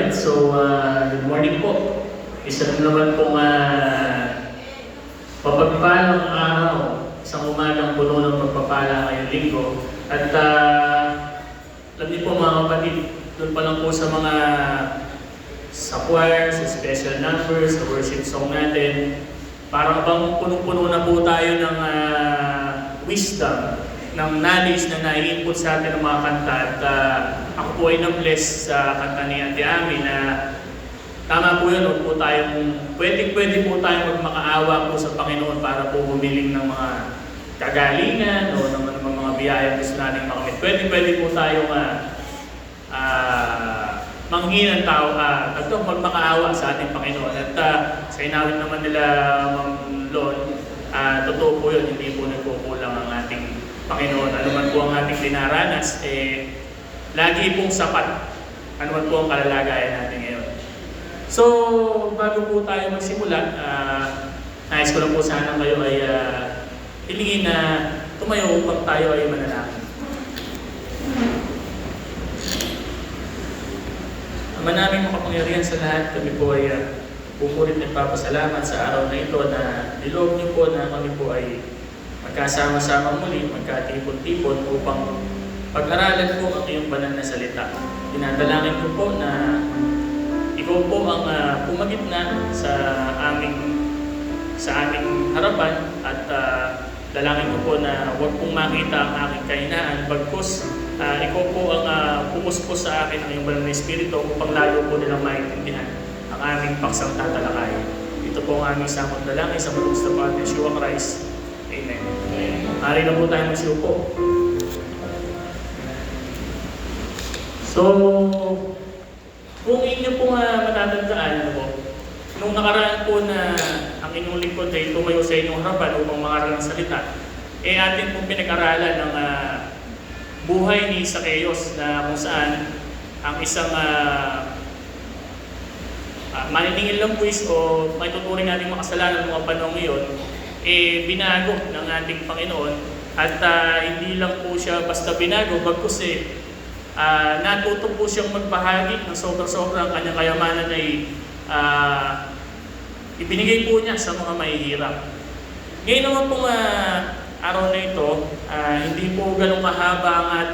Alright, so good morning po. Isa na naman pong mapagpalang araw, isang umagang puno ng pagpapala ngayong linggo. At alam niyo po mga kapatid, doon pa lang po sa mga sa choir, sa special numbers, sa worship song natin, parang bang punong-puno na po tayo ng wisdom, ng knowledge na nai-input sa atin ng mga kanta. At ako po ay na-bless sa kanta ni Ate Ami na tama po yun, huwag po tayong, pwede po tayong magmakaawa po sa Panginoon para po humiling ng mga kagalingan o ng mga biyayang gusto natin makamit. Pwede po tayong manghingi ng tao at magmakaawa sa ating Panginoon. At sa inawit naman nila Ma'am Lon, totoo po yun, hindi po nagkukulang ang ating Panginoon. Ano man po ang ating dinaranas, lagi pong sapat. Ano man po ang kalalagayan natin ngayon. So, bago po tayo magsimula, nais ko lang po sana kayo ay hilingin na tumayo upang tayo ay manalangin. Ama naming makapangyarihan sa lahat, kami po ay pupulit at papasalamat sa araw na ito na niloob niyo po na kami po ay magkasama-sama muli, magkatipon-tipon upang pag-aralan po ang iyong banal na salita. Dinadalangin ko po na ikaw po ang pumagitna sa aming harapan at dalangin ko po na huwag pong makita ang aking kahinaan, bagkus ikaw po ang pumuspos sa akin ang iyong banal na Espiritu upang lalo po nilang maintindihan ang aming paksang tatalakay. Ito po ang aming samot dalangin sa malugos na Panginoon Yeshua Christ. Amen. Ari na po tayo magsiupo. So, kung inyo po matatandaan, nung nakaraan po na ang inyong lingkod ay tumayo sa inyong harapan upang mangaral ng salita, atin pong pinag-aralan ng buhay ni Zacchaeus na kung saan ang isang maniningil ng buwis o may tuturing nating makasalanan mga panahon ngayon, binago ng ating Panginoon at hindi lang po siya basta binago, bagkus natuto po siyang magbahagi ng sobrang kanyang kayamanan ay ibinigay po niya sa mga mahihirap. Ngayon naman pong araw na ito, hindi po ganun mahaba ang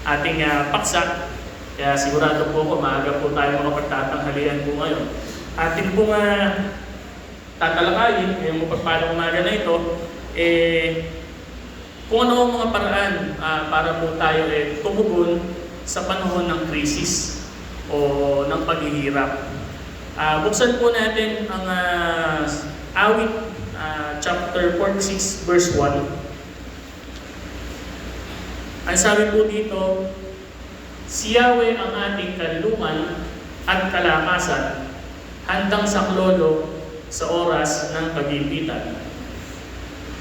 ating paksa. Kaya sigurado po ako, maaga po tayo makapagtatanghalian po ngayon. Atin pong tatalakayin, ngayong mapagpalang umaga na ito, kung ano ang mga paraan para po tayo tumugon sa panahon ng krisis o ng paghihirap. Buksan po natin ang awit chapter 46 verse 1. Ang sabi po dito, si Yahweh ang ating kanlungan at kalakasan, handang saklolo sa oras ng pag-iipitan.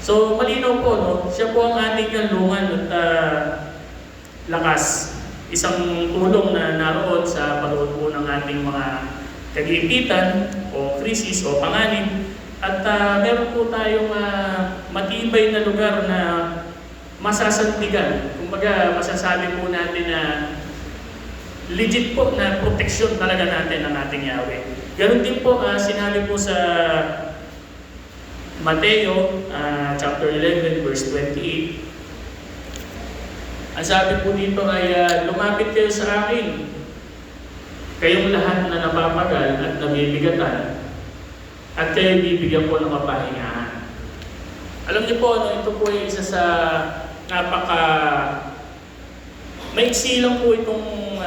So, malinaw po, no? Siya po ang ating kanlungan at lakas. Isang tulong na naroon sa panood po ng ating mga kagipitan o krisis o panganib. At meron po tayong matibay na lugar na masasandigan. Kumbaga, masasabi po natin na legit po na proteksyon talaga natin ng ating Yahweh. Ganon din po, sinabi po sa Mateo chapter 11 verse 28. Ang sabi po dito ay lumapit kayo sa akin, kayong lahat na napapagal at nabibigatan, at kayo bibigyan po ng kapahingahan. Alam niyo po, ito po ay isa sa maiksi lang po itong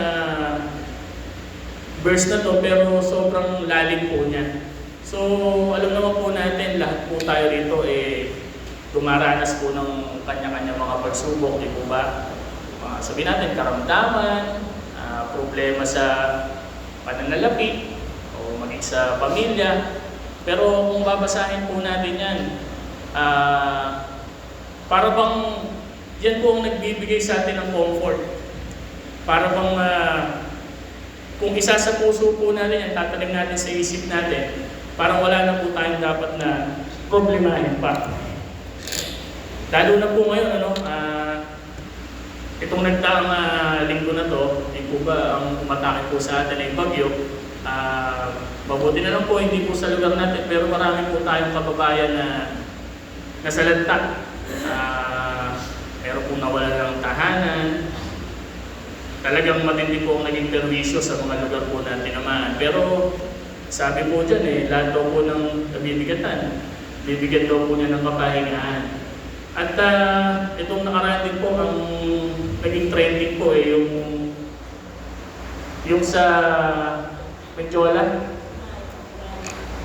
verse na to, pero sobrang lalim po niya. So, alam naman po natin, lahat po tayo rito dumaranas po ng kanya-kanya mga pagsubok, di po ba? Sabihin natin, karamdaman, problema sa pananalapi, o maging sa pamilya. Pero kung babasahin po natin yan, para bang yan po ang nagbibigay sa atin ng comfort. Para bang kung isa sa puso po natin yan, tatanim natin sa isip natin, parang wala na po tayong dapat na problemahin pa. Lalo na po ngayon, itong nagdaang linggo na to, po ba ang umatake po sa atin ay bagyo. Mabuti na lang po hindi po sa lugar natin, pero marami po tayong kababayan na nasalanta. Meron po nawalan ng tahanan. Talagang matindi po ang naging perwisyo sa mga lugar po natin naman. Pero sabi po dyan lahat daw po ng nabibigatan, bibigyan daw po niya ng kapahingahan. At itong nakaraan din po, ang naging trending po yung sa Menjola.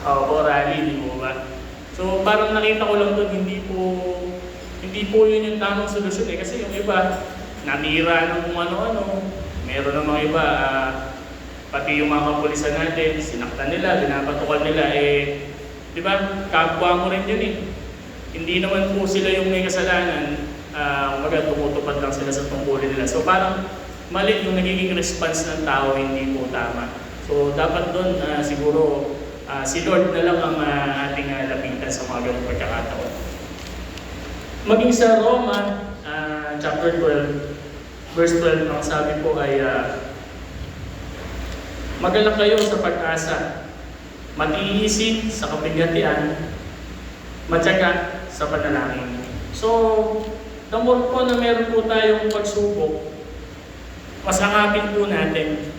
O rally, di po ba? So parang nakita ko lang doon, hindi po yun yung tamang solusyon kasi yung iba, natira ng kung ano-ano. Meron ng mga iba, pati yung mga kapulisan natin, sinaktan nila, binabatukan nila, di ba, kapwa mo rin yun Hindi naman po sila yung may kasalanan, tumutupad lang sila sa tungkulin nila. So parang mali yung nagiging response ng tao, hindi po tama. So dapat doon siguro si Lord na lang ang ating lapitan sa mga ganung pagkakataon. Maging sa Roma, chapter 12, verse 12, ang sabi po ay magalak kayo sa pag-asa, matiisin sa kapighatian, matyaga sa panalangin. So, the more po na meron po tayong pagsubok, mas angapin po natin,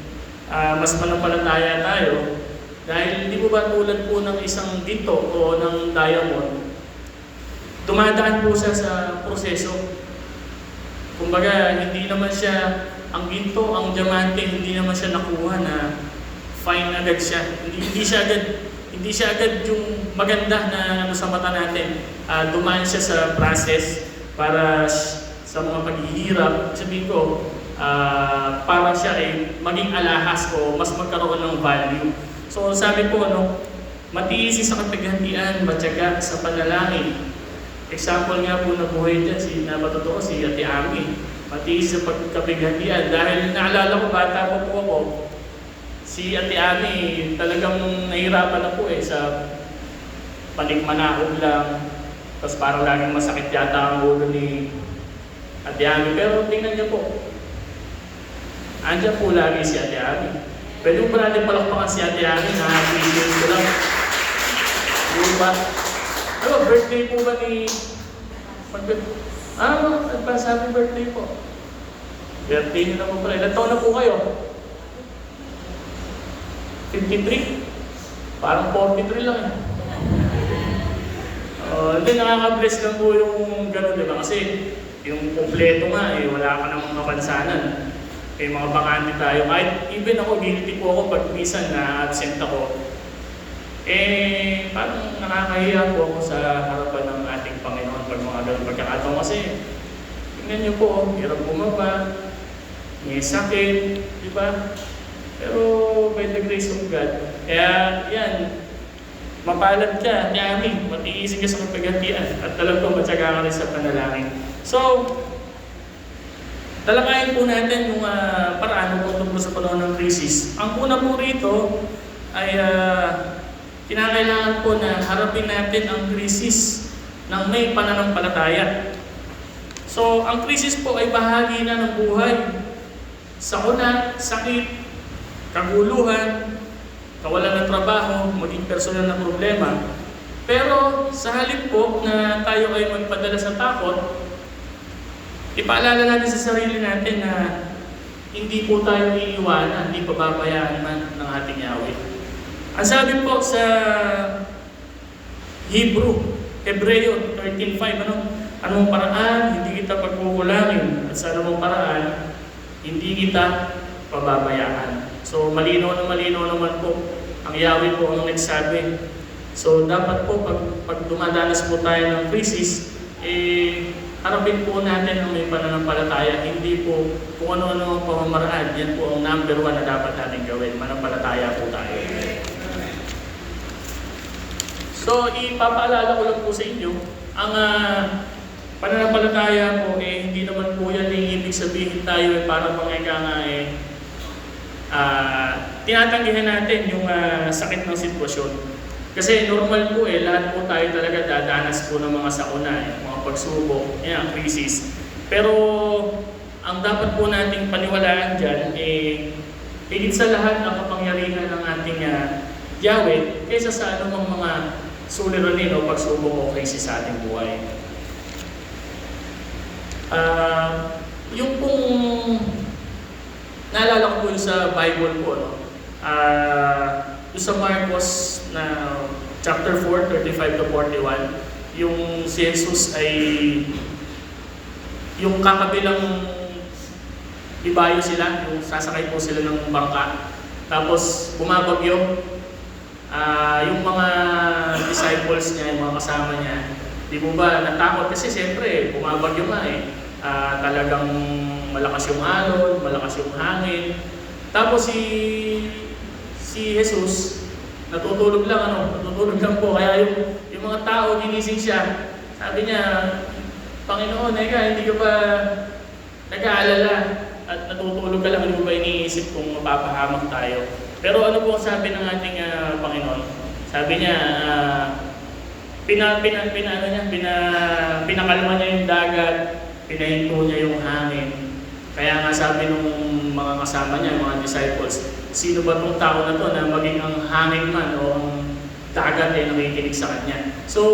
mas manampalataya tayo, dahil hindi po ba tulad po ng isang ginto o ng diamond, dumadaan po siya sa proseso. Kumbaga, hindi naman siya, ang ginto, ang diamante, hindi naman siya nakuha na fine agad siya. Hindi siya agad yung maganda na sa mata natin. Dumaan siya sa process para sa mga paghihirap. Sabihin ko, para siya maging alahas o mas magkaroon ng value. So sabi po, matiisi sa kapighatian, matyaga sa panalangin. Example nga po na buhay dyan, napatotoo si Ate Ami. Matiis sa pagkapighatian. Dahil naalala ko, bata pa po ako, si Ate Ami talagang nahirapan na po sa panikmanahog lang. Tapos parang laging masakit yata ang ulo ni Ate Ami. Pero tingnan niyo po, andyan po lagi si Ate Ami. Pwede mo pa natin palakpakan si Ate Ami na appreciate ko lang. Diba? Ano, birthday po ba ni... Happy birthday po. Birthday niyo na po pala. Ilan taon na po kayo? 53? Parang 43 lang Hindi, nakaka-bless lang po yung gano'n, diba? Kasi yung kompleto nga, wala ka namang kapansanan. Mga bakante tayo. Kahit even ako, guilty po ako pag minsan na absent ako. Parang nakakahiya po ako sa harapan ng ating Panginoon pag mga ganun pagkakataon. Kasi, tingnan niyo po, hirap bumaba, may sakit, di ba? Pero by the grace of God, kaya yan, mapalad ka, Yami, matiisin ka sa kapighatian at alam ko matyaga ka rin sa panalangin. So, talakayin po natin yung paraan po tungkol sa panahon ng krisis. Ang una po rito ay kinakailangan po na harapin natin ang krisis ng may pananampalataya. So, ang krisis po ay bahagi na ng buhay. Sakuna, sakit, kaguluhan, kawalan ng trabaho, maging personal na problema. Pero sa halip po na tayo ay magpadala sa takot, ipaalala natin sa sarili natin na hindi po tayo iiwanan, hindi pababayaan man ng ating Yahweh. Ang sabi po sa Hebreo 13:5, anong paraan hindi kita pagkukulangin at sa anong paraan hindi kita pababayaan. So malinaw naman po ang Yahweh po ang nagsabi. So dapat po pag dumadanas po tayo ng krisis, harapin po natin ang may pananampalataya, hindi po kung ano-ano ang pamamaraan. Yan po ang number 1 na dapat natin gawin, manampalataya po tayo. So, ipapaalala ko lang po sa inyo, ang pananampalataya po, hindi naman po yan ibig sabihin tayo parang tinatanggihan natin yung sakit ng sitwasyon. Kasi normal po lahat po tayo talaga dadanas po ng mga sakuna, mga pagsubok, krisis. Pero ang dapat po nating paniwalaan dyan, higit sa lahat ang kapangyarihan ng ating Yahweh kaysa sa anumang mga suliranin o pagsubok o krisis sa ating buhay. Yung pong naalala ko po yung sa Bible po, no? Yung sa Marcos na chapter 4, 35 to 41, yung si Jesus ay yung kakabilang ibayo sila, yung sasakay po sila ng bangka, tapos bumabagyo. Yung mga disciples niya, yung mga kasama niya, di mo ba natakot? Kasi siyempre, bumabagyo nga talagang malakas yung alon, malakas yung hangin. Tapos si Jesus, natutulog lang po. Kaya yung mga tao, ginising siya. Sabi niya, Panginoon, hindi ka ba nag-aalala at natutulog ka lang, hindi mo ba iniisip kung mapapahamak tayo? Pero ano po ang sabi ng ating Panginoon? Sabi niya, pinakalma niya yung dagat, pinahinto niya yung hangin. Kaya nga sabi nung mga kasama niya, mga disciples, sino ba itong tao na to na maging ang hangin man o ang dagat ay nakikinig sa kanya? So,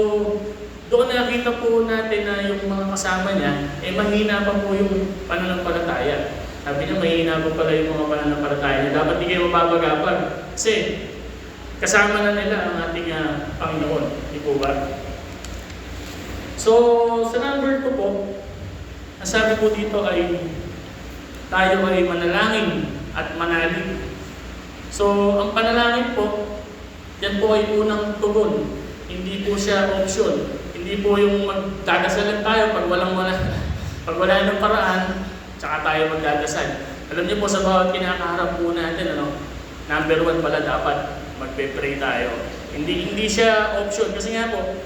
doon nakita po natin na yung mga kasama niya, mahina pa po yung pananampalataya. Sabi niya, mahina pa pala yung mga pananampalataya niya. Dapat di kayo mapapagapag. Kasi, kasama na nila ang ating Panginoon. Di po ba? So, sa number 2 po, ang sabi po dito ay, tayo ay manalangin at manalig. So, ang panalangin po, yan po ay unang tugon. Hindi po siya option. Hindi po yung magdadasalan tayo pag wala ng paraan, tsaka tayo magdadasal. Alam niyo po sa bawat kinakaharap po natin, number 1 pala dapat magpe-pray tayo. Hindi siya option kasi nga po,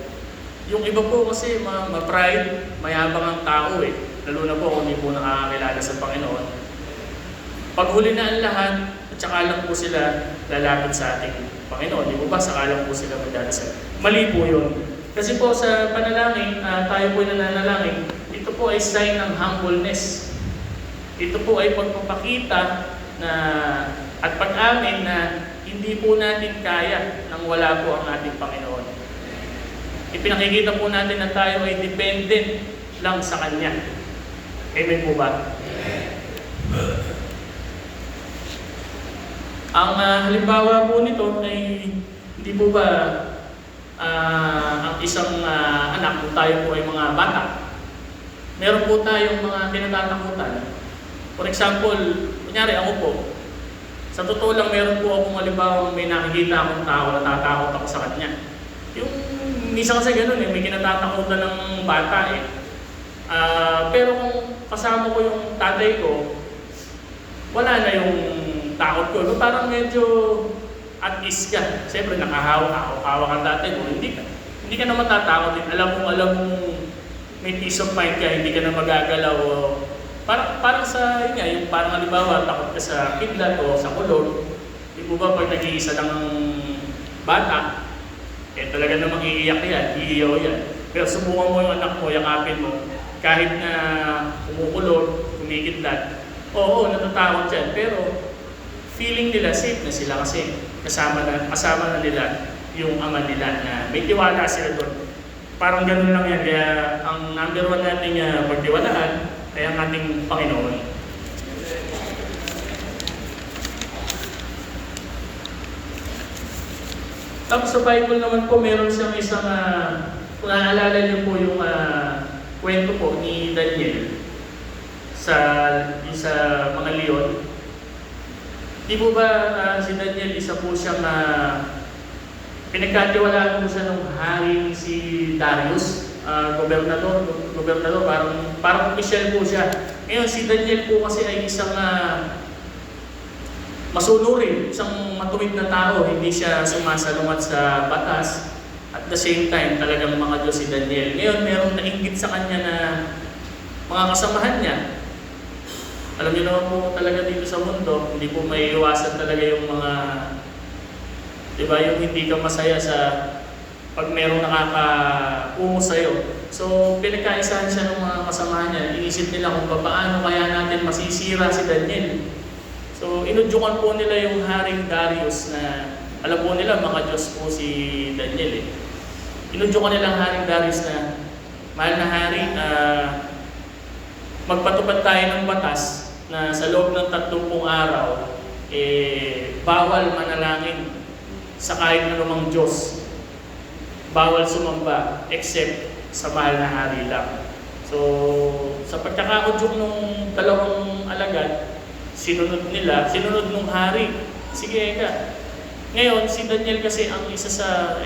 yung iba po kasi ma-pride, mayabang ang tao lalo na po kung hindi po nakakakilala sa Panginoon. Pag huli na ang lahat, at saka lang po sila lalapit sa ating Panginoon. Di po ba? Saka lang po sila magdadasal. Mali po yun. Kasi po sa panalangin, tayo po nananalangin, ito po ay sign ng humbleness. Ito po ay pagpapakita na at pag-amin na hindi po natin kaya nang wala po ang ating Panginoon. Ipinakikita po natin na tayo ay dependent lang sa Kanya. Amen po ba? Ang halimbawa po nito ay hindi po ba ang isang anak kung tayo po ay mga bata. Meron po tayong mga kinatatakutan. For example, kunyari ako po, sa totoo lang meron po akong halimbawa may nakikita akong tao, natatakot ako sa kanya. Yung minsan kasi ganun may kinatatakutan ng bata pero kung kasama ko yung tatay ko, wala na yung takot ko. Parang medyo at ease ka. Siyempre nakahawak ang tatay mo, hindi ka na matatakot. Alam mo may peace of mind ka, hindi ka na magagalaw. Parang sa yun nga, yung parang halimbawa takot ka sa kidlat o sa kulog. Di po ba pag nag-iisa lang ng bata, talaga namang iiyak yan, iiyaw yan. Pero subukan mo yung anak mo, yakapin mo, kahit na kumukulog, kumikidlat, oo, natatakot yan. Pero feeling nila safe na sila kasi kasama na nila yung ama nila na may tiwala sila doon. Parang ganun lang yan. Kaya ang number 1 nating pagtiwalaan ay ang ating Panginoon. Tapos sa Bible naman po, meron siyang isang, kung naalala niyo po yung kwento po ni Daniel sa mga leon. Di po ba si Daniel, isa po siyang pinagkatiwalaan po siya ng haring si Darius, gobernador, parang official po siya. Ngayon si Daniel po kasi ay isang masunurin, isang matuwid na tao, hindi siya sumasalungat sa batas. At the same time, talagang mga Diyos si Daniel. Ngayon, merong nainggit sa kanya na mga kasamahan niya. Alam niyo naman po talaga dito sa mundo, hindi po may iwasan talaga yung mga, di ba, yung hindi ka masaya sa pag merong nakakaungo sa'yo. So, pinagkaisahan siya ng mga kasama niya. Inisip nila kung paano kaya natin masisira si Daniel. So, inudyukan po nila yung Haring Darius na, alam po nila, mga Diyos po si Daniel eh. Inudyukan nila ang Haring Darius na, mahal na hari, magpatupad tayo ng batas na sa loob ng 30 araw, bawal manalangin sa kahit anumang Diyos. Bawal sumamba except sa mahal na hari lang. So, sa pagkakaudyok ng dalawang alagad, sinunod nung hari. Sige ka. Ngayon, si Daniel kasi ang isa sa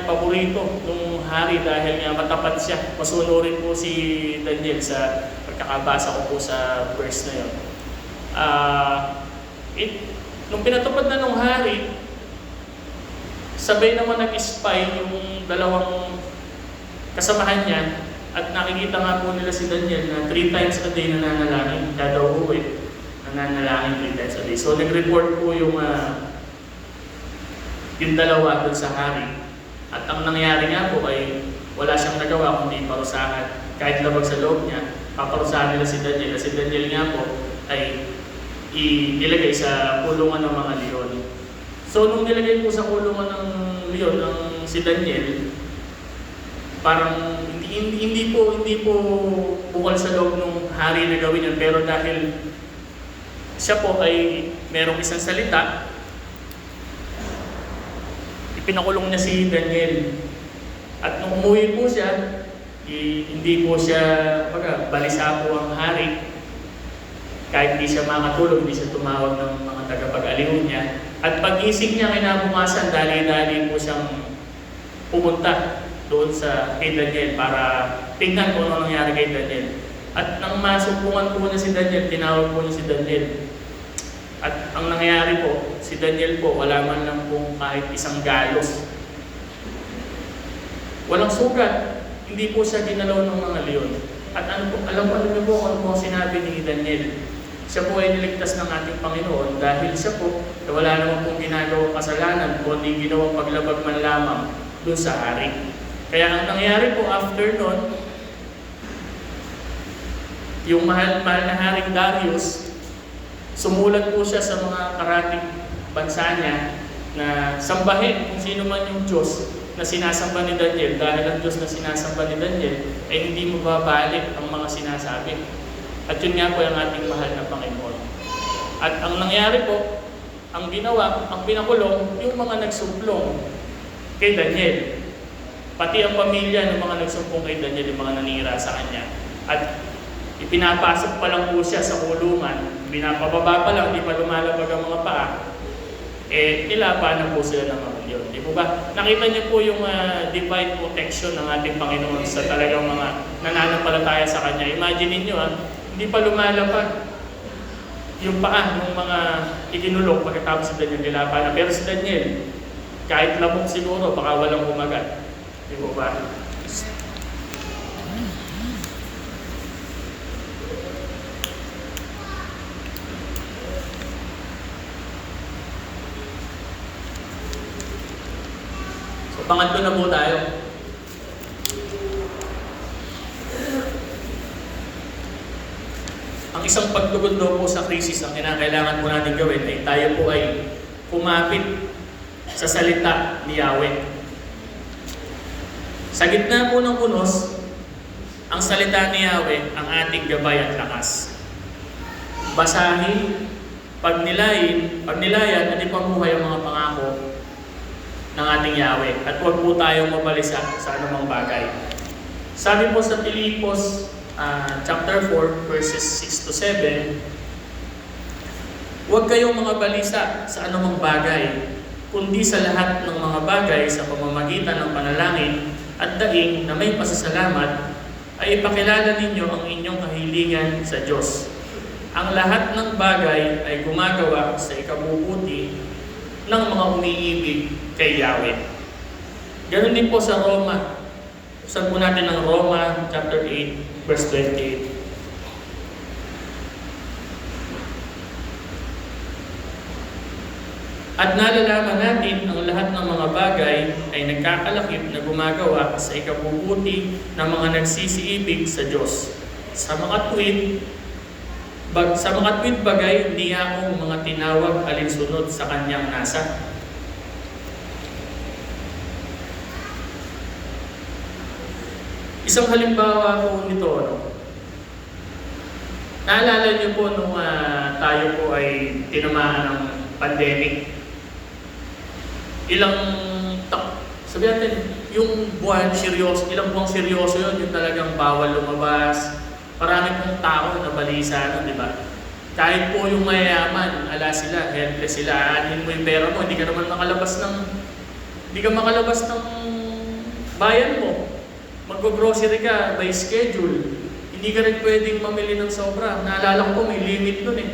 paborito ng hari dahil nga matapat siya. Masunurin po si Daniel sa pagkakabasa ko po sa verse na yun. Nung pinatupad na ng hari, sabay naman nag-spy yung dalawang kasamahan niya at nakikita nga po nila si Daniel na 3 times a day nananalangin. Kada uwi, nananalangin 3 times a day. So nag-report po yung dalawa dun sa hari. At ang nangyari nga po ay wala siyang nagawa kundi parusahan. Kahit labag sa loob niya, paparusahan nila si Daniel. Si Daniel nga po ay ilagay sa kulungan ng mga leon. So nung nilagay po sa kulungan ng leon si Daniel, parang hindi po bukal sa loob ng hari na gawin yan, pero dahil siya po ay merong isang salita, ipinakulong niya si Daniel. At nung umuwi po siya, hindi po siya, balisa po ang hari. Kahit hindi siya makatulog, hindi siya tumawag ng mga tagapag-aliw niya. At pag-ising niya kinabukasan, dali-dali po siyang pumunta doon kay Daniel para tingnan kung ano nangyari kay Daniel. At nang masumpungan po niya si Daniel, tinawag po niya si Daniel. At ang nangyari po, si Daniel po, wala man lang pong kahit isang galos. Walang sugat. Hindi po siya ginalaw ng mga leon. At alam niyo po ano po sinabi ni Daniel. Siya po ay niligtas ng ating Panginoon dahil siya po wala naman pong ginagawang kasalanan kundi ginawang paglabag man lamang dun sa hari. Kaya ang nangyari po after nun, yung mahal na Haring Darius, sumulat po siya sa mga karating bansa niya na sambahin kung sino man yung Diyos na sinasamba ni Daniel, dahil ang Diyos na sinasamba ni Daniel ay hindi mababalik ang mga sinasabi. At yun nga po ang ating mahal na Panginoon. At ang nangyari po, ang pinakulong, yung mga nagsumplong kay Daniel. Pati ang pamilya ng mga nagsumpong kay Daniel, yung mga nanira sa kanya. At ipinapasok pa lang po siya sa kulungan, pinapababa pa lang, hindi pa lumalabag ang mga paa, nilapanan po sila ng mga leon. Di po ba? Nakita niyo po yung divine protection ng ating Panginoon sa talagang mga nananampalataya sa Kanya. Imagine niyo hindi pa lumalapag yung paa ng mga ikinulong pagkatapos si Daniel nilapanan. Pero si Daniel, kahit lamok siguro, baka walang umagat. Di po ba? So, pangatlo na po tayo. Ang isang pagtugon daw po sa krisis ang kinakailangan po natin gawin ay tayo po ay kumapit sa salita ni Yahweh. Sa gitna po ng unos, ang salita ni Yahweh ang ating gabay at lakas. Basahin, pagnilayan at ipamuhay ang mga pangako ng ating Yahweh. At huwag po tayong mabalisa sa anumang bagay. Sabi po sa Pilipos chapter 4, verses 6 to 7, huwag kayong mga balisa sa anumang bagay, kundi sa lahat ng mga bagay sa pamamagitan ng panalangin at daing na may pasasalamat, ay ipakilala ninyo ang inyong kahilingan sa Diyos. Ang lahat ng bagay ay gumagawa sa ikabubuti ng mga umiibig kay Yahweh. Ganun din po sa Roma. Buksan po natin ang Roma chapter 8, verse 28. At nalalaman natin Alalahanin ang lahat ng mga bagay ay nagkakalakip na gumagawa sa ikabubuti ng mga nagsisiibig sa Diyos. Sa mga tuwid bagay, hindi akong mga tinawag alinsunod sa kanyang nasa. Isang halimbawa po nito, naalala niyo po nung tayo po ay tinamaan ng pandemic. Sabihin natin, yung ilang buwang seryoso yun, yung talagang bawal lumabas. Marami pong tao na balisa, di ba? Kahit po yung mayayaman, sila, helpless sila, aanin mo yung pera mo, hindi ka makalabas ng bayan mo. Mag-grocery ka by schedule. Hindi ka rin pwedeng mamili ng sobra. Naalala ko may limit nun eh.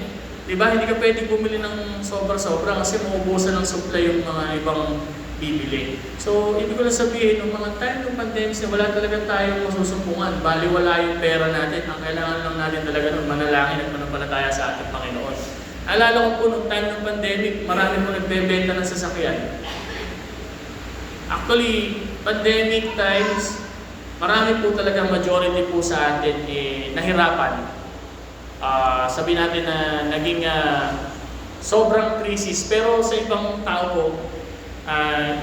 Diba? Hindi ka pwedeng bumili ng sobra-sobra kasi maubusan ng supply yung mga ibang bibili. So, ibig ko lang sabihin, nung mga time ng pandemic, wala talaga tayong masusumpungan. Bali, wala yung pera natin. Ang kailangan lang natin talaga nun, manalangin at manampalataya sa ating Panginoon. Alala ko po, nung time ng pandemic, marami po nagbebenta ng sasakyan. Actually, pandemic times, marami po talaga majority po sa atin nahirapan. Sabi natin na naging sobrang krisis, pero sa ibang tao po,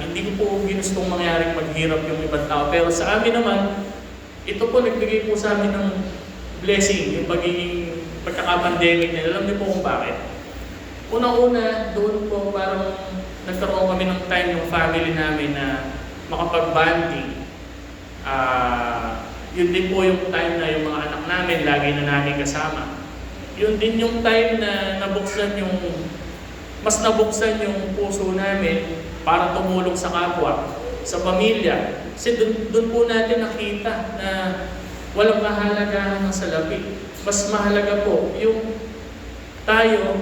hindi ko po ginustong mangyaring maghirap yung ibang tao. Pero sa amin naman, ito po nagbigay po sa amin ng blessing, yung pagiging pagkaka-pandemic na. Alam niyo po kung bakit. Unang-una, doon po parang nagkaroon kami ng time ng family namin na makapag-banding. Yun din po yung time na yung mga anak namin lagi na namin kasama. Yun din yung time na mas nabuksan yung puso namin para tumulong sa kapwa, sa pamilya. Kasi dun po natin nakita na walang kahalagahan ng salapi. Mas mahalaga po yung tayo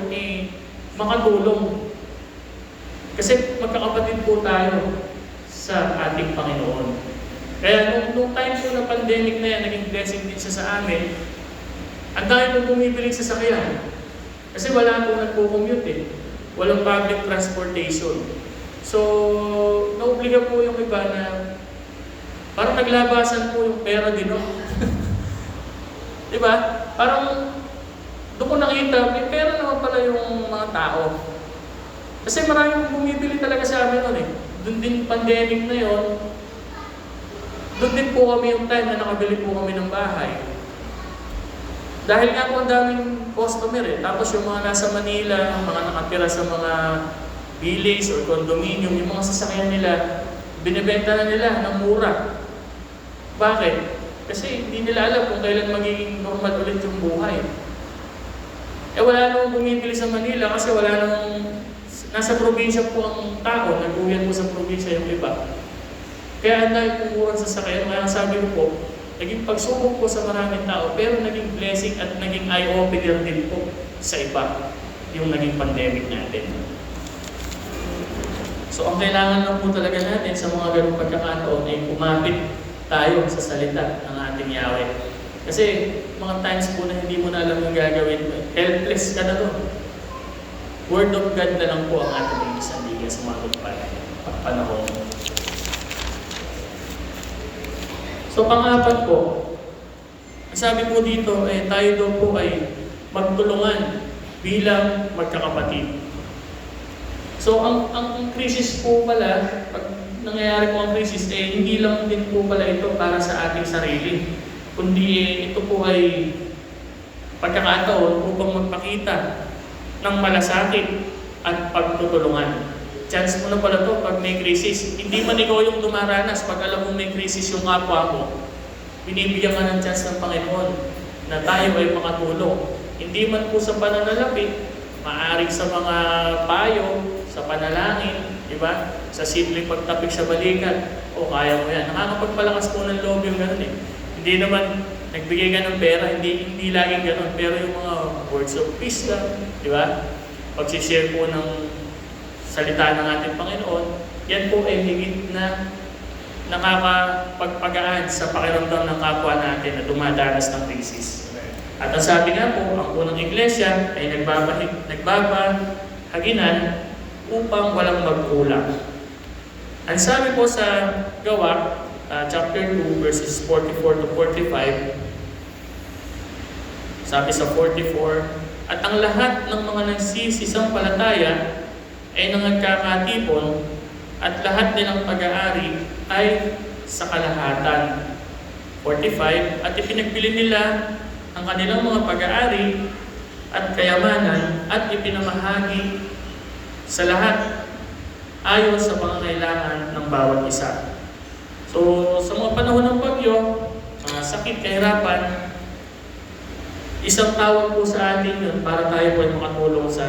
makatulong. Kasi magkakapatid po tayo sa ating Panginoon. Kaya nung time po na pandemic na yan, naging blessing din siya sa amin. Ang dami po bumibili sa sasakyan. Kasi wala po nagpo-commute eh. Walang public transportation. So, naobliga po yung iba na parang naglabasan po yung pera din, no? Diba? Parang doon ko nakita, may pera naman pala yung mga tao. Kasi maraming bumibili talaga sa amin nun eh. Doon din pandemic na yon. Doon din po kami yung time na nakabili po kami ng bahay. Dahil nga po ang daming customer eh. Tapos yung mga nasa Manila, mga nakatira sa mga villas or condominium, yung mga sasakyan nila, binibenta na nila ng mura. Bakit? Kasi hindi nila alam kung kailan magiging normal ulit yung buhay. Wala namang bumibili sa Manila kasi wala namang... Nasa probinsya po ang tao, nag-uwian po sa probinsya yung iba. Kaya ang dahil pumuran sa sasakyan, kaya sabi ko po, naging pagsubok po sa maraming tao, pero naging blessing at naging eye-opener din po sa iba yung naging pandemic natin. So ang kailangan lang po talaga natin sa mga ganung pagkakataon ay kumapit tayo sa salita ng ating Yahweh. Kasi mga times po na hindi mo na alam yung gagawin mo, helpless ka na doon. Word of God na lang po ang ating sandigan sa mga panahon. So pang-apat po, ang sabi po dito, tayo daw po ay magtulungan bilang magkakapatid. So ang krisis po pala, pag nangyayari po ang krisis, hindi lang din po pala ito para sa ating sarili, kundi ito po ay pagkakataon upang magpakita ng malasakit at pagtutulungan. Chance mo na pala to pag may krisis. Hindi man ikaw yung dumaranas, pag alam mo may krisis yung kapwa mo, binibigyan ka ng chance ng Panginoon na tayo ay makatulong. Hindi man po sa pananalapi, maaaring sa mga payo, sa panalangin, di ba? Sa simpleng pagtapik sa balikat, kaya mo yan. Nakakapagpalakas po ng loob yung ganun eh. Hindi naman nagbigay ka ng pera, hindi laging ganun. Pero yung mga words of peace lang, di ba? Pagsishare po ng salita ng ating Panginoon, yan po ay higit na nakakapagpagaan sa pakiramdam ng kapwa natin na dumadanas ng krisis. At ang sabi nga po, ang unang iglesia ay nagbabahaginan upang walang magkulang. Ang sabi po sa Gawa, chapter 2, verses 44 to 45, sabi sa 44, at ang lahat ng mga nagsisisampalataya ay nangagkakatipon at lahat nilang pag-aari ay sa kalahatan. 45, at ipinagbili nila ang kanilang mga pag-aari at kayamanan at ipinamahagi sa lahat ayon sa pangangailangan ng bawat isa. So, sa mga panahon ng bagyo, sakit, kahirapan, isang tawag po sa atin yun para tayo po ay makatulong sa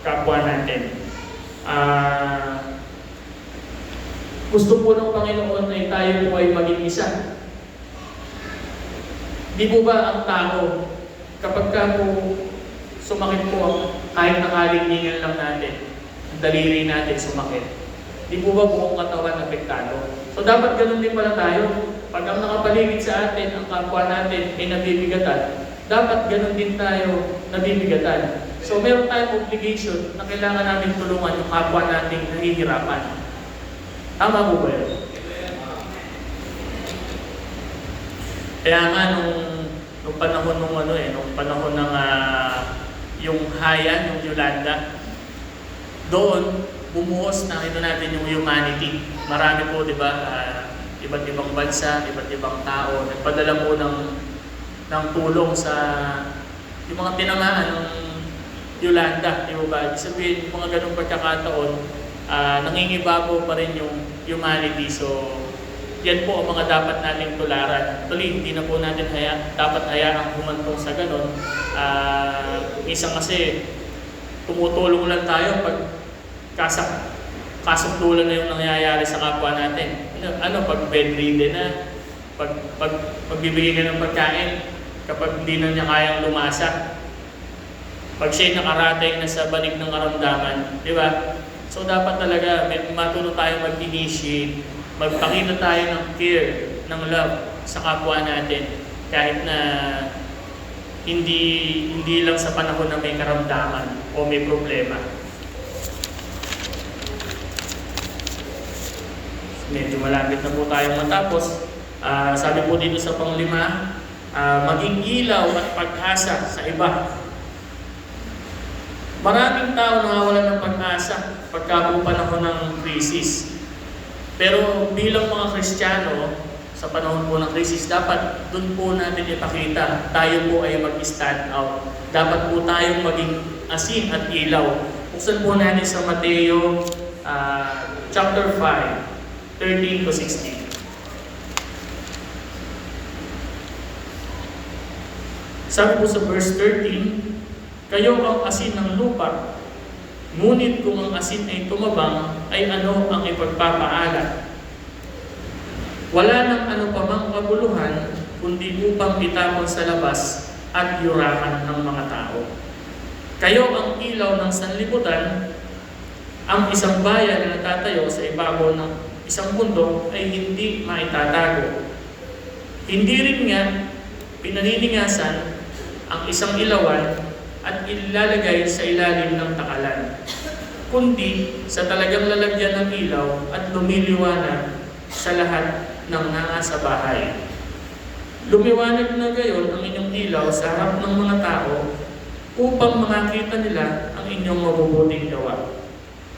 kapwa natin. Gusto po ng Panginoon ay tayo po ay maging isa. Di po ba ang tao, kapag ka po sumakit po, kahit nakalingingan lang natin, ang daliri natin sumakit, di po ba buong katawan apektado? So dapat ganun din pala tayo. Pag ang nakapaligid sa atin, ang kapwa natin ay nabibigatan, dapat ganun din tayo nabibigatan. So meron tayong obligation na kailangan namin tulungan yung kapwa nating nahihirapan. Tama po ba yun? Kaya nga nung panahon nung panahon ng yung Haya, yung Yolanda, doon bumuhos na natin yung humanity. Marami po, di ba, iba't ibang bansa, iba't ibang tao, nagpadala po ng tulong sa yung mga tinamaan ng Yolanda, di ba? Ibig sabihin, yung mga ganung pagkakataon, nangingibabaw pa rin yung humanity. So, yan po ang mga dapat nating tularan. Actually, hindi na po natin dapat hayaang humantong sa ganun. Isang kasi, tumutulong lang tayo pag kasukdulan na yung nangyayari sa kapwa natin. Pag bedridden na, pagbibigay ka ng pagkain, kapag hindi na niya kayang lumasa, pag siya'y nakarating na sa banig ng karamdaman, di ba? So dapat talaga matuto tayo mag-initiate, magpakita tayo ng care, ng love sa kapwa natin, kahit na hindi lang sa panahon na may karamdaman o may problema. Medyo malapit na po tayong matapos. Sabi po dito sa panglima, maging ilaw at pag-asa sa iba. Maraming tao nawawalan ng pag-asa pagka po panahon ng krisis. Pero bilang mga Kristiyano, sa panahon po ng krisis, dapat doon po natin ipakita, tayo po ay mag-stand out. Dapat po tayong maging asin at ilaw. Buksan po natin sa Mateo chapter 5, 13 to 16. Sabi po sa verse 13, kayo ang asin ng lupa, ngunit kung ang asin ay tumabang, ay ano ang ipagpapaalat? Wala nang ano pa mang kabuluhan, kundi upang itapon sa labas at yurahan ng mga tao. Kayo ang ilaw ng sanlibutan, ang isang bayan na natatayo sa ibabaw ng isang bundok ay hindi maitatago. Hindi rin nga pinaniningasan ang isang ilawan at ilalagay sa ilalim ng takalan, kundi sa talagang lalagyan ng ilaw at lumiliwanag sa lahat ng nasa bahay. Lumiwanag na gayon ang inyong ilaw sa harap ng mga tao upang makakita nila ang inyong mabubuting gawa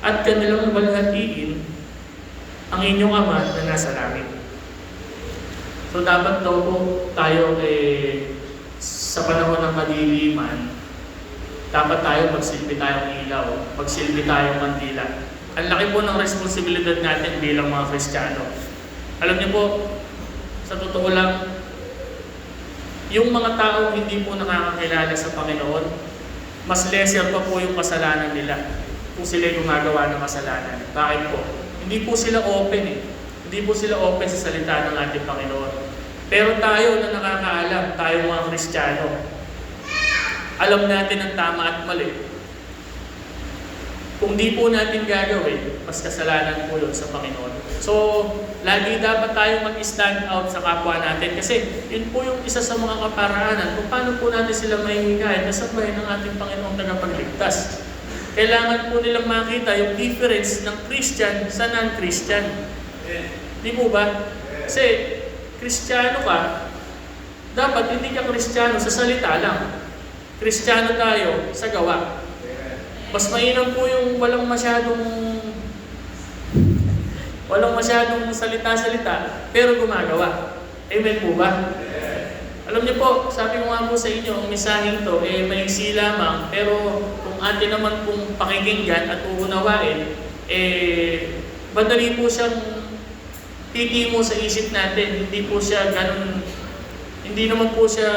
at kanilang walhatiin ang inyong Ama na nasa langit. So dapat daw po tayo sa panahon ng kadiliman, dapat tayo magsilbi tayong ilaw, magsilbi tayong kandila. Ang laki po ng responsibilidad natin bilang mga Kristiyano. Alam niyo po, sa totoo lang, yung mga taong hindi po nakakakilala sa Panginoon, mas lesser pa po yung kasalanan nila kung sila gumagawa ng kasalanan. Bakit po? Hindi po sila open Hindi po sila open sa salita ng ating Panginoon. Pero tayo na nakakaalam, tayo mga Kristiyano, alam natin ang tama at mali. Kung di po natin gagawin, mas kasalanan po yun sa Panginoon. So, lagi dapat tayong mag-stand out sa kapwa natin kasi yun po yung isa sa mga kaparaanan kung paano po natin sila mahihikain na sabay ng ating Panginoong tagapagligtas. kailangan po nilang makita yung difference ng Christian sa non-Christian. Di po ba? Kasi Kristiyano ka, dapat hindi ka Kristiyano sa salita lang. Kristiyano tayo sa gawa. Mas mainam po yung walang masyadong salita-salita, pero gumagawa. Amen po ba? Alam niyo po, sabi ko nga po sa inyo, ang mensaheng to, maiksi lamang, pero kung atin naman pong pakikinggan at uunawain, madali po siyang titimo sa isip natin. Hindi po siya ganun, hindi naman po siya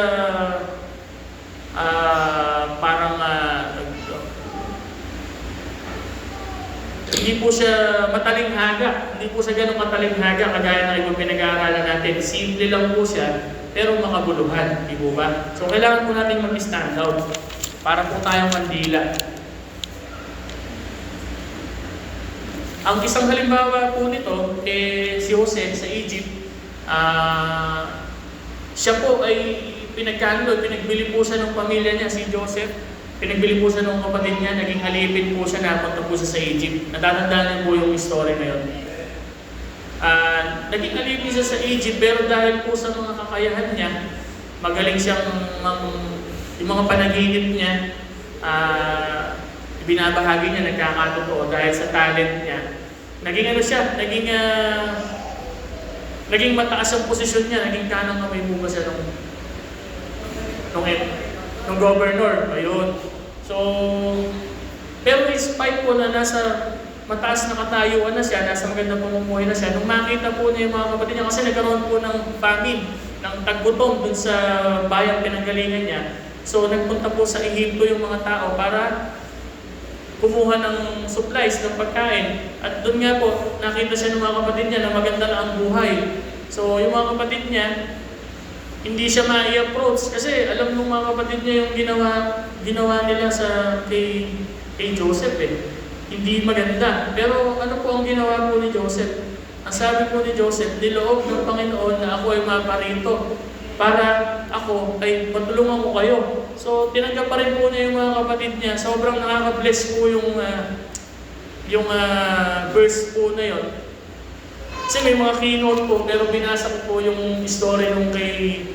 hindi po siya matalinghaga. Hindi po siya ganun matalinghaga kagaya ng ibang pinag-aaralan natin. Simple lang po siya, pero makabuluhan, di po ba? So kailangan po natin mag-stand out para po tayong mandila. Ang isang halimbawa po nito, si Jose sa Egypt, siya po ay pinagbili po siya ng pamilya niya, si Joseph. Pinagbili po siya ng kapatid niya, naging alipin po siya, napunta po siya sa Egypt. Natatandaan niyo po yung story na yun. Naging alipin siya sa Egypt, pero dahil po sa mga kakayahan niya, magaling siyang yung mga panaginip niya, binabahagi niya, nagkakatotoo dahil sa talent niya. Naging mataas ang posisyon niya, naging kanang kamay po ba siya nung governor. Ayun. So, pero despite po na nasa mataas na katayuan na siya, nasa magandang pamumuhay na siya, nung makita po niya yung mga kapatid niya, kasi nagkaroon po ng famine, ng taggutom dun sa bayang pinanggalingan niya. So, nagpunta po sa Ehipto yung mga tao para kumuha ng supplies, ng pagkain. At doon nga po, nakita siya ng mga kapatid niya na maganda na ang buhay. So, yung mga kapatid niya, hindi siya ma-i-approach kasi alam ng mga kapatid niya yung ginawa nila kay Joseph Hindi maganda. Pero ano po ang ginawa po ni Joseph? Ang sabi po ni Joseph, niloob ng Panginoon na ako ay maparito para ako ay matulungan ko kayo. So, tinanggap pa rin po niya yung mga kapatid niya. Sobrang nakaka-bless po yung verse po na yun. Kasi may mga keynote po, pero binasa ko po yung story nung kay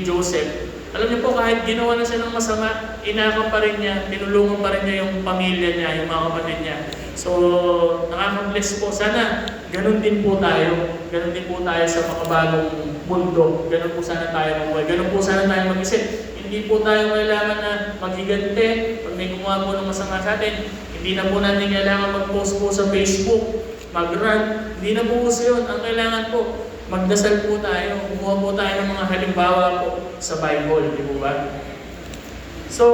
Joseph. Alam niyo po, kahit ginawa na siya ng masama, inakap pa rin niya, tinulungan pa rin niya yung pamilya niya, yung mga kapatid niya. So, nakaka-bless po. Sana, ganun din po tayo. Ganun din po tayo sa makabagong mundo. Ganun po sana tayo mabuhay. Ganun po sana tayo mag-isip. Hindi po tayo kailangan na maghigante pag may gumawa po ng masama sa atin. Hindi na po natin kailangan mag-post po sa Facebook, mag-rant. Hindi na po yun. Ang kailangan po, magdasal po tayo. Kumuha po tayo ng mga halimbawa po sa Bible. Di po ba? So,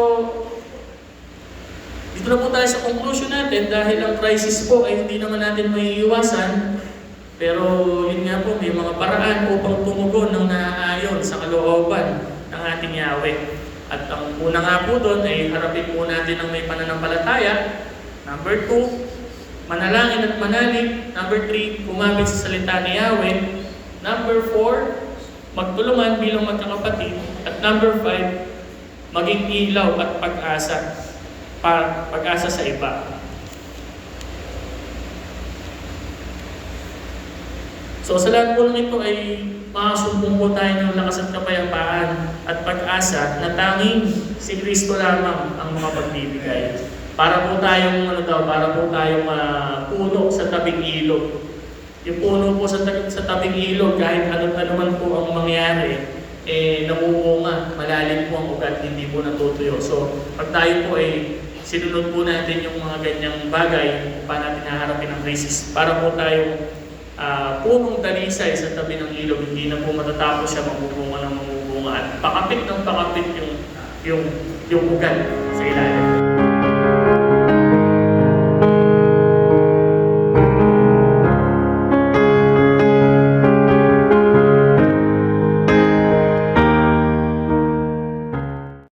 dito na po tayo sa conclusion natin dahil ang crisis po ay hindi naman natin maiiwasan. Pero yun nga po, may mga paraan upang tumugon ng naaayon sa kalooban ng ating Yahweh. At ang una nga po doon ay harapin po natin ang may pananampalataya. Number 2, manalangin at manalig. Number 3, kumapit sa salita ni Yahweh. Number 4, magtulungan bilang magkakapatid. At number 5, maging ilaw at pag-asa. Pag-asa sa iba. So sa lahat po ng ito ay makasumbong po tayo ng lakas at kapayapaan at pag-asa na tanging si Kristo lamang ang makapagbibigay. Para po tayong puno sa tabing ilog. Yung puno po sa tabing ilog, kahit ano man po ang mangyari, namumunga, malalim po ang ugat, hindi po natutuyo. So pag tayo po ay sinunod po natin yung mga ganyang bagay kung paano natin haharapin ang crisis. Para po tayong punong dalisay sa tabi ng ilog, hindi na po matatapos siya, magbubunga ng magbubunga at pakapit ng pakapit yung ugat sa ilalim.